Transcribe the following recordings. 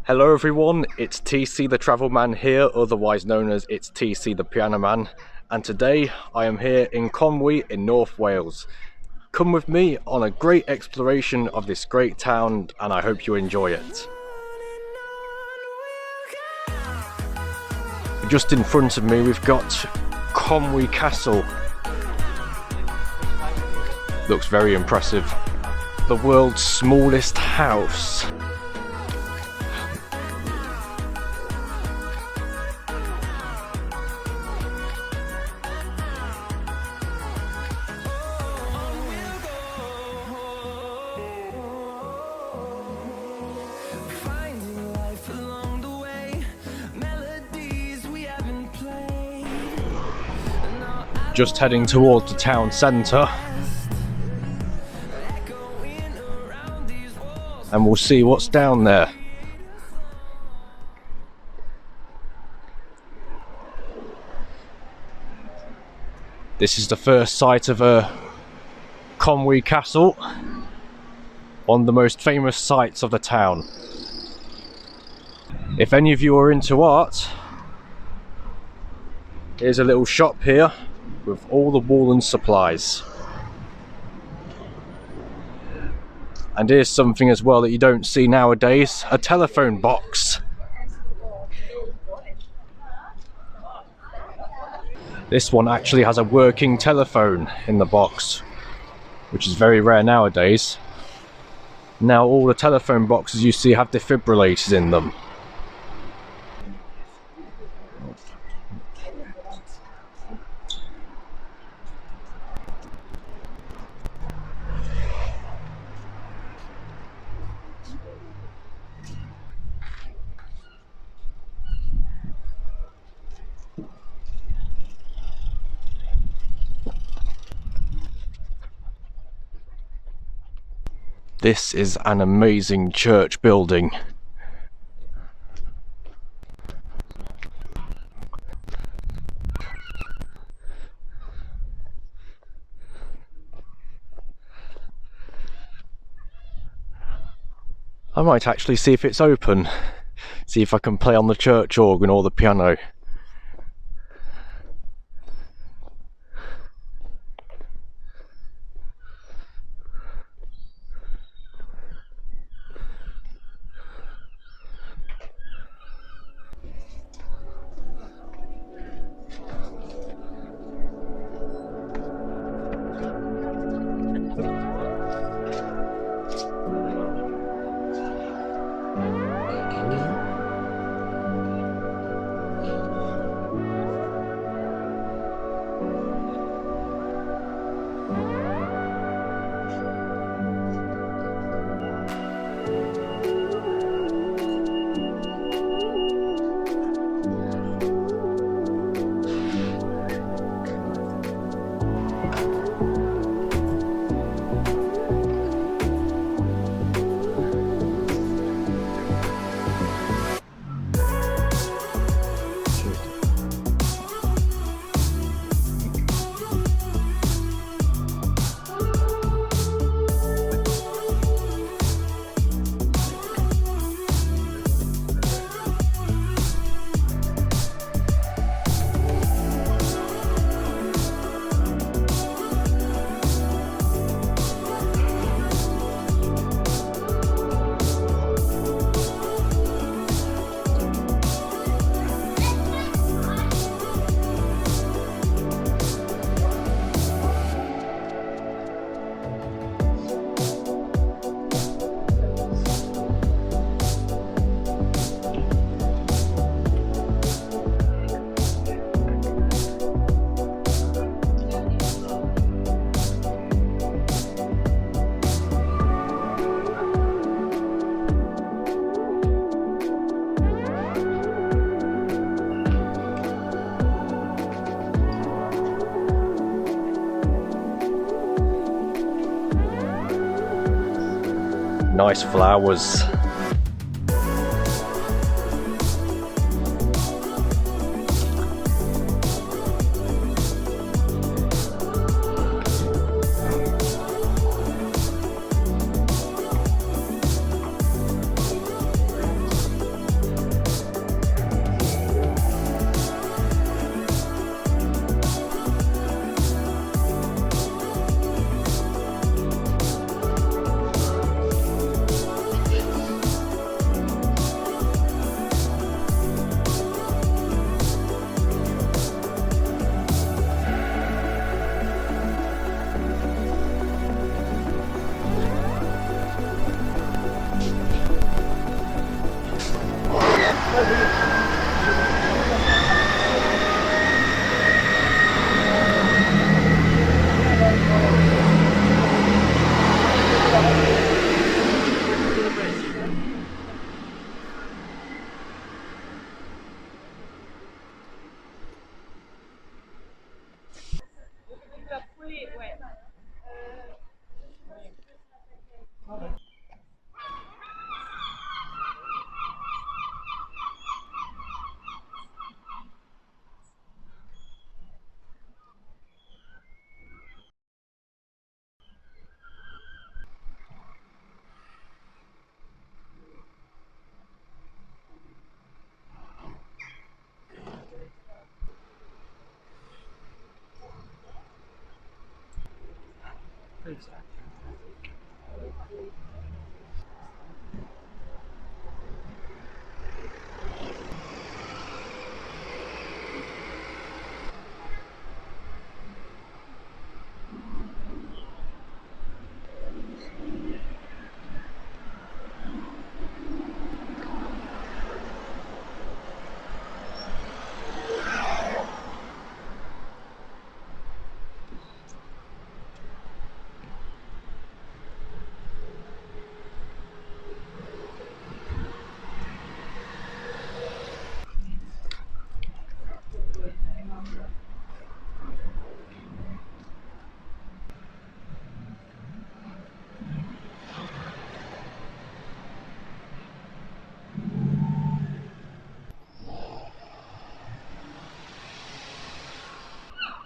Hello everyone, it's TCTheTravelMan here, otherwise known as It's TC the Piano Man, and today I am here in Conwy in North Wales. Come with me on a great exploration of this great town and I hope you enjoy it. Just in front of me we've got Conwy Castle. Looks very impressive. The world's smallest house. Just heading towards the town centre, and we'll see what's down there. This is the first sight of Conwy Castle, one of the most famous sights of the town. If any of you are into art, here's a little shop here with all the woolen supplies. And here's something as well that you don't see nowadays, a telephone box. This one actually has a working telephone in the box, which is very rare nowadays. Now all the telephone boxes you see have defibrillators in them. This is an amazing church building. I might actually see if it's open, see if I can play on the church organ or the piano. Nice flowers.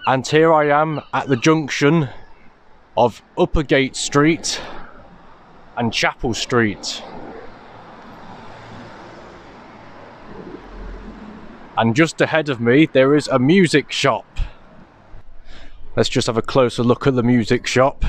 And here I am at the junction of Uppergate Street and Chapel Street. And just ahead of me there is a music shop. Let's just have a closer look at the music shop.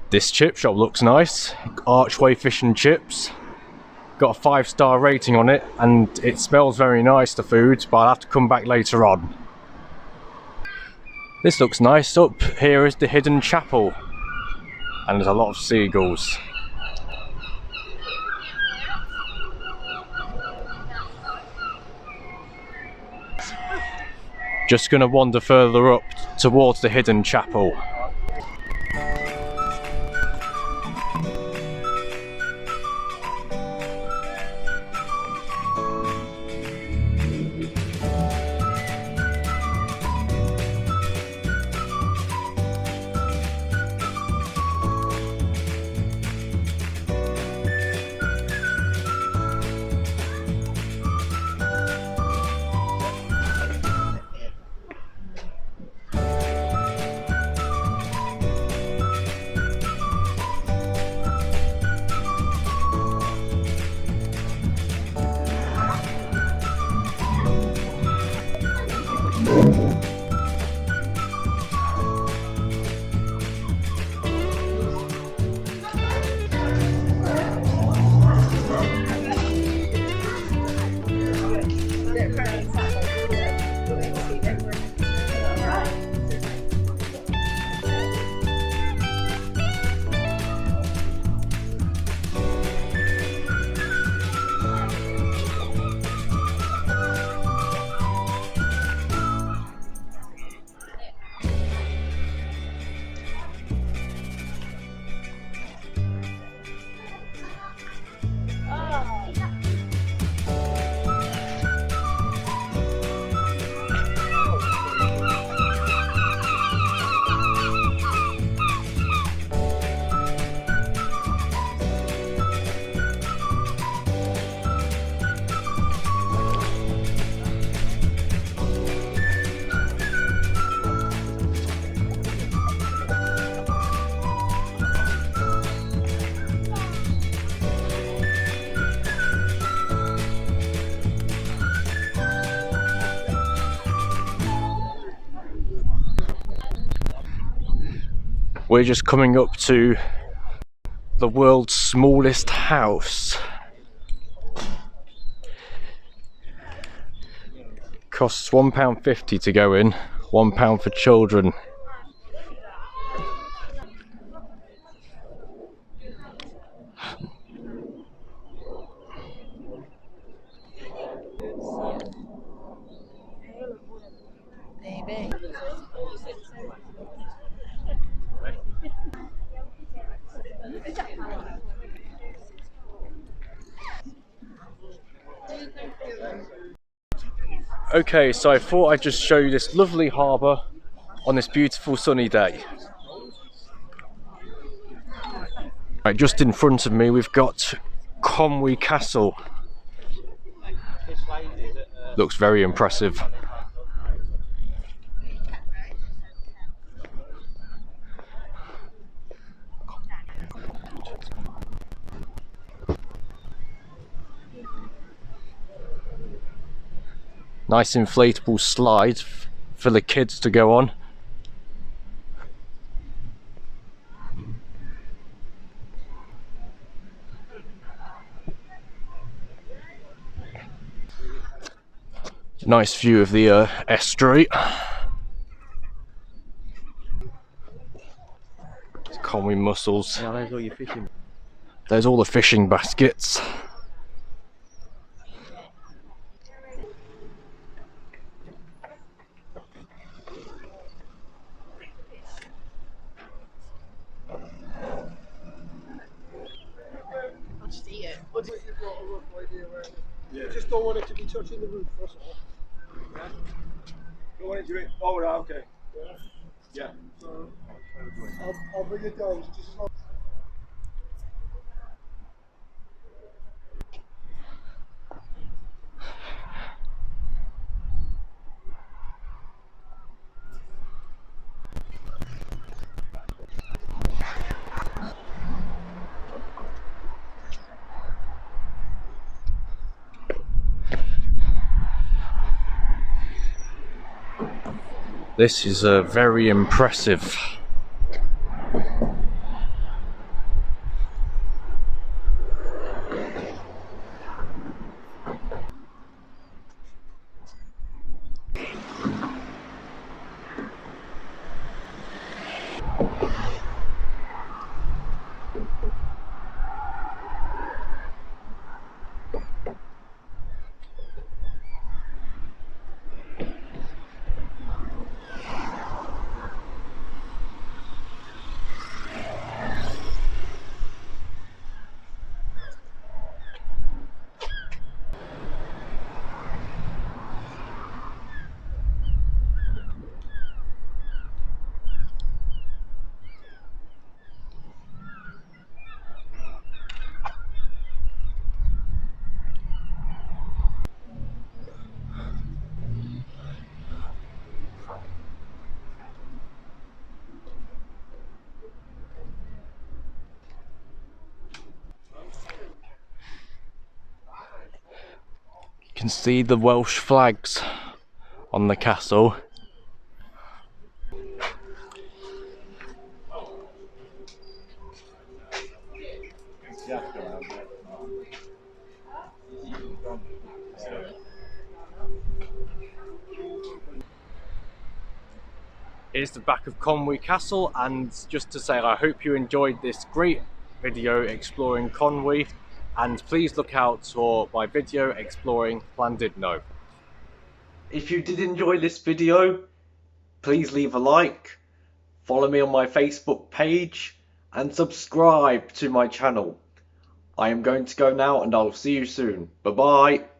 This chip shop looks nice. Archway Fish and Chips. Got a 5-star rating on it and it smells very nice, the food, but I'll have to come back later on. This looks nice. Up here is the hidden chapel and there's a lot of seagulls. Just gonna wander further up towards the hidden chapel. We're just coming up to the world's smallest house. Costs £1.50 to go in, £1 for children. Okay, so I thought I'd just show you this lovely harbour on this beautiful sunny day. Right, just in front of me we've got Conwy Castle. Looks very impressive. Nice inflatable slide for the kids to go on. Nice view of the estuary. Conwy mussels. Yeah, there's all your fishing. There's all the fishing baskets. I'll just eat it. You just don't want it to be touching the roof, that's all. Go into it. Oh, right, okay. Yeah. I'll bring it down. Just as long. This is very impressive. You can see the Welsh flags on the castle. Here's the back of Conwy Castle, and just to say I hope you enjoyed this great video exploring Conwy, and please look out for my video exploring Llandudno. If you did enjoy this video, please leave a like, follow me on my Facebook page, and subscribe to my channel. I am going to go now, and I'll see you soon. Bye bye.